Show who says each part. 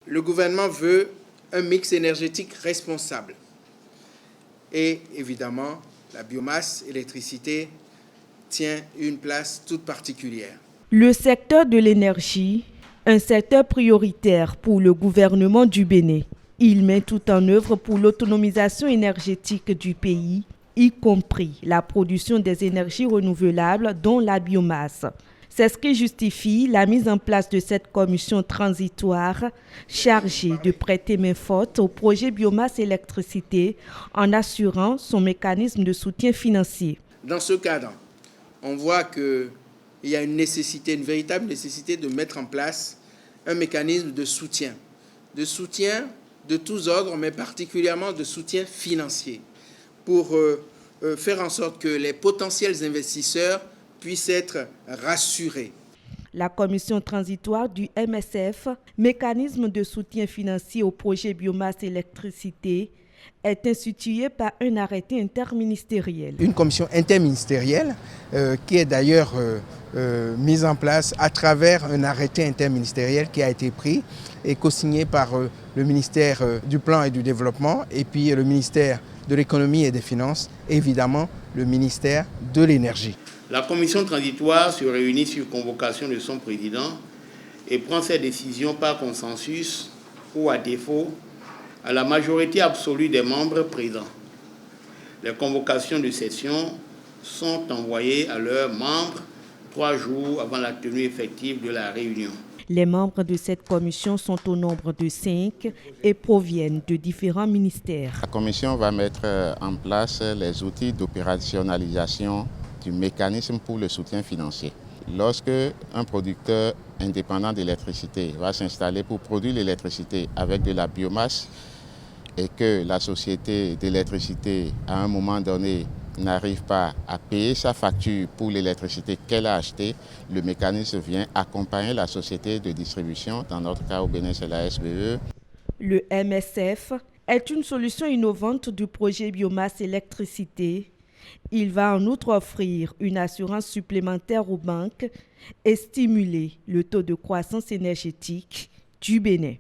Speaker 1: le gouvernement veut un mix énergétique responsable. Et évidemment, la biomasse, l'électricité, tient une place toute particulière.
Speaker 2: Le secteur de l'énergie, un secteur prioritaire pour le gouvernement du Bénin. Il met tout en œuvre pour l'autonomisation énergétique du pays, y compris la production des énergies renouvelables, dont la biomasse. C'est ce qui justifie la mise en place de cette commission transitoire chargée de prêter main forte au projet biomasse-électricité en assurant son mécanisme de soutien financier.
Speaker 1: Dans ce cadre, on voit qu'il y a une véritable nécessité de mettre en place un mécanisme de soutien de tous ordres, mais particulièrement de soutien financier, pour faire en sorte que les potentiels investisseurs puissent être rassurés.
Speaker 2: La commission transitoire du MSF, mécanisme de soutien financier au projet biomasse-électricité, est instituée par un arrêté interministériel.
Speaker 1: Une commission interministérielle qui est d'ailleurs mise en place à travers un arrêté interministériel qui a été pris et co-signé par le ministère du Plan et du Développement et puis le ministère de l'Économie et des Finances et évidemment le ministère de l'Énergie.
Speaker 3: La commission transitoire se réunit sur convocation de son président et prend ses décisions par consensus ou à défaut à la majorité absolue des membres présents. Les convocations de session sont envoyées à leurs membres 3 jours avant la tenue effective de la réunion.
Speaker 2: Les membres de cette commission sont au nombre de 5 et proviennent de différents ministères.
Speaker 4: La commission va mettre en place les outils d'opérationnalisation du mécanisme pour le soutien financier. Lorsque un producteur indépendant d'électricité va s'installer pour produire l'électricité avec de la biomasse et que la société d'électricité, à un moment donné, n'arrive pas à payer sa facture pour l'électricité qu'elle a achetée, le mécanisme vient accompagner la société de distribution, dans notre cas au Bénin c'est la SBE.
Speaker 2: Le MSF est une solution innovante du projet biomasse-électricité. Il va en outre offrir une assurance supplémentaire aux banques et stimuler le taux de croissance énergétique du Bénin.